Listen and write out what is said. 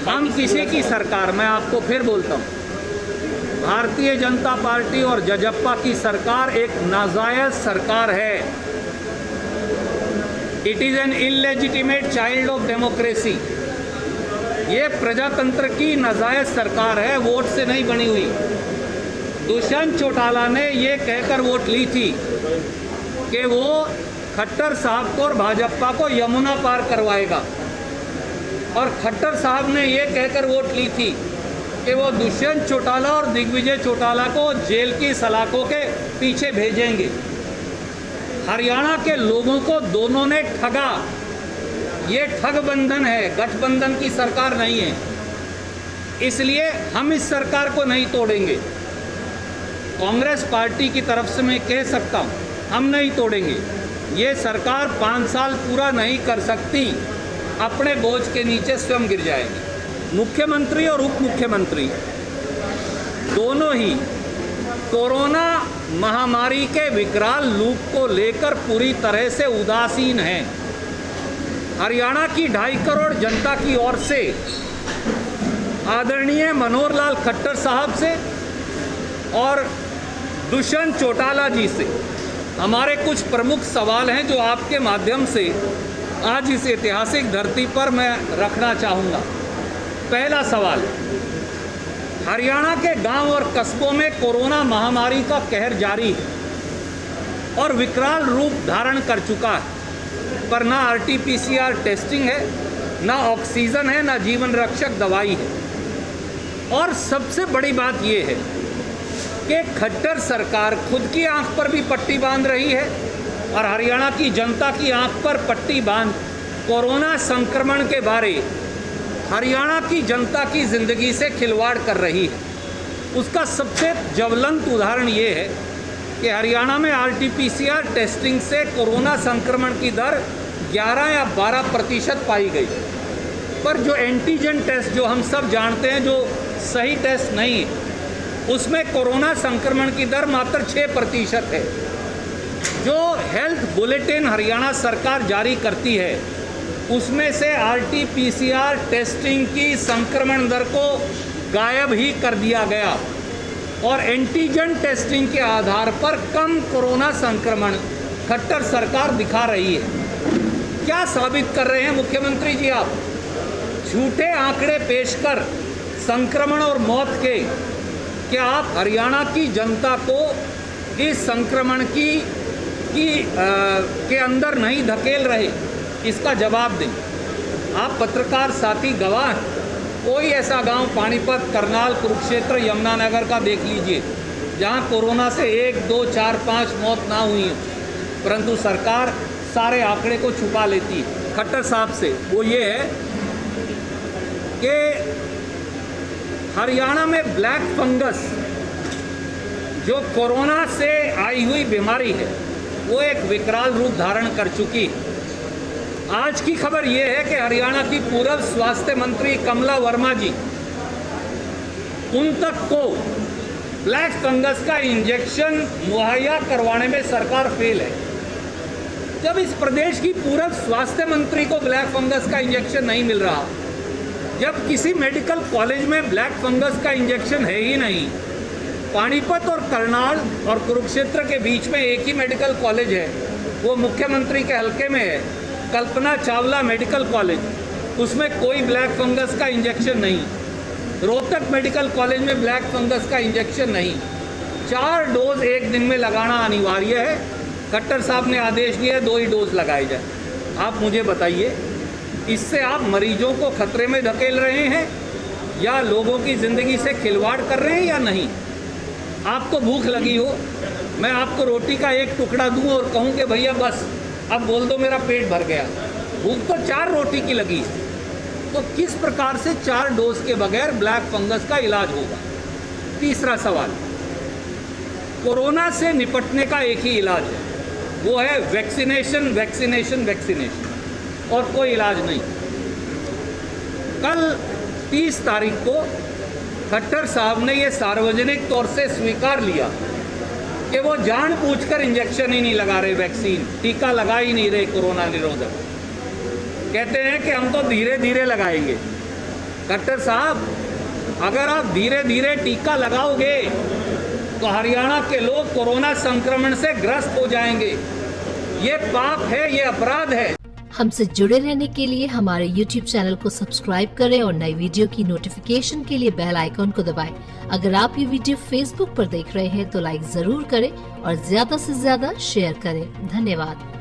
हम किसी की सरकार, मैं आपको फिर बोलता हूँ, भारतीय जनता पार्टी और जजप्पा की सरकार एक नाजायज सरकार है। It is an illegitimate child of democracy. ये प्रजातंत्र की नाजायज सरकार है, वोट से नहीं बनी हुई। दुष्यंत चौटाला ने ये कहकर वोट ली थी कि वो खट्टर साहब को और भाजपा को यमुना पार करवाएगा, और खट्टर साहब ने ये कहकर वोट ली थी कि वो दुष्यंत चौटाला और दिग्विजय चौटाला को जेल की सलाखों के पीछे भेजेंगे। हरियाणा के लोगों को दोनों ने ठगा। ये ठगबंधन है, गठबंधन की सरकार नहीं है। इसलिए हम इस सरकार को नहीं तोड़ेंगे। कांग्रेस पार्टी की तरफ से मैं कह सकता हूँ, हम नहीं तोड़ेंगे। ये सरकार 5 साल पूरा नहीं कर सकती, अपने बोझ के नीचे स्वयं गिर जाएगी। मुख्यमंत्री और उप मुख्यमंत्री दोनों ही कोरोना महामारी के विकराल रूप को लेकर पूरी तरह से उदासीन हैं। हरियाणा की 2.5 करोड़ जनता की ओर से आदरणीय मनोहर लाल खट्टर साहब से और दुष्यंत चौटाला जी से हमारे कुछ प्रमुख सवाल हैं जो आपके माध्यम से आज इस ऐतिहासिक धरती पर मैं रखना चाहूँगा। पहला सवाल, हरियाणा के गांव और कस्बों में कोरोना महामारी का कहर जारी है और विकराल रूप धारण कर चुका है, पर ना RT-PCR टेस्टिंग है, ना ऑक्सीजन है, ना जीवन रक्षक दवाई है। और सबसे बड़ी बात यह है कि खट्टर सरकार खुद की आंख पर भी पट्टी बांध रही है और हरियाणा की जनता की आंख पर पट्टी बांध कोरोना संक्रमण के बारे हरियाणा की जनता की ज़िंदगी से खिलवाड़ कर रही है। उसका सबसे ज्वलंत उदाहरण ये है कि हरियाणा में RT-PCR टेस्टिंग से कोरोना संक्रमण की दर 11 या 12% पाई गई, पर जो एंटीजन टेस्ट जो हम सब जानते हैं, जो सही टेस्ट नहीं है, उसमें कोरोना संक्रमण की दर मात्र 6% है। जो हेल्थ बुलेटिन हरियाणा सरकार जारी करती है उसमें से RT-PCR टेस्टिंग की संक्रमण दर को गायब ही कर दिया गया और एंटीजन टेस्टिंग के आधार पर कम कोरोना संक्रमण खट्टर सरकार दिखा रही है। क्या साबित कर रहे हैं मुख्यमंत्री जी आप? झूठे आंकड़े पेश कर संक्रमण और मौत के क्या आप हरियाणा की जनता को इस संक्रमण के अंदर नहीं धकेल रहे? इसका जवाब दें। आप पत्रकार साथी गवाह हैं। कोई ऐसा गांव पानीपत, करनाल, कुरुक्षेत्र, यमुनानगर का देख लीजिए जहां कोरोना से 1, 2, 4, 5 मौत ना हुई है, परंतु सरकार सारे आंकड़े को छुपा लेती है। खट्टर साहब से वो ये है कि हरियाणा में ब्लैक फंगस जो कोरोना से आई हुई बीमारी है वो एक विकराल रूप धारण कर चुकी है। आज की खबर ये है कि हरियाणा की पूर्व स्वास्थ्य मंत्री कमला वर्मा जी, उन तक को ब्लैक फंगस का इंजेक्शन मुहैया करवाने में सरकार फेल है। जब इस प्रदेश की पूर्व स्वास्थ्य मंत्री को ब्लैक फंगस का इंजेक्शन नहीं मिल रहा, जब किसी मेडिकल कॉलेज में ब्लैक फंगस का इंजेक्शन है ही नहीं, पानीपत और करनाल और कुरुक्षेत्र के बीच में एक ही मेडिकल कॉलेज है, वो मुख्यमंत्री के हलके में है, कल्पना चावला मेडिकल कॉलेज, उसमें कोई ब्लैक फंगस का इंजेक्शन नहीं। रोहतक मेडिकल कॉलेज में ब्लैक फंगस का इंजेक्शन नहीं। 4 डोज एक दिन में लगाना अनिवार्य है। खट्टर साहब ने आदेश दिया 2 ही डोज लगाए जाए। आप मुझे बताइए, इससे आप मरीजों को खतरे में धकेल रहे हैं या लोगों की ज़िंदगी से खिलवाड़ कर रहे हैं या नहीं? आपको भूख लगी हो, मैं आपको रोटी का एक टुकड़ा दूं और कहूं कि भैया बस अब बोल दो मेरा पेट भर गया, भूख तो 4 रोटी की लगी, तो किस प्रकार से 4 डोज के बगैर ब्लैक फंगस का इलाज होगा? तीसरा सवाल, कोरोना से निपटने का एक ही इलाज है, वो है वैक्सीनेशन, वैक्सीनेशन, वैक्सीनेशन, और कोई इलाज नहीं। कल 30 तारीख को खट्टर साहब ने ये सार्वजनिक तौर से स्वीकार लिया कि वो जानबूझकर इंजेक्शन ही नहीं लगा रहे, वैक्सीन, टीका लगा ही नहीं रहे कोरोना निरोधक। कहते हैं कि हम तो धीरे धीरे लगाएंगे। खट्टर साहब, अगर आप धीरे धीरे टीका लगाओगे तो हरियाणा के लोग कोरोना संक्रमण से ग्रस्त हो जाएंगे। ये पाप है, ये अपराध है। हमसे जुड़े रहने के लिए हमारे YouTube चैनल को सब्सक्राइब करें और नई वीडियो की नोटिफिकेशन के लिए बेल आइकॉन को दबाएं। अगर आप ये वीडियो Facebook पर देख रहे हैं तो लाइक जरूर करें और ज्यादा से ज्यादा शेयर करें। धन्यवाद।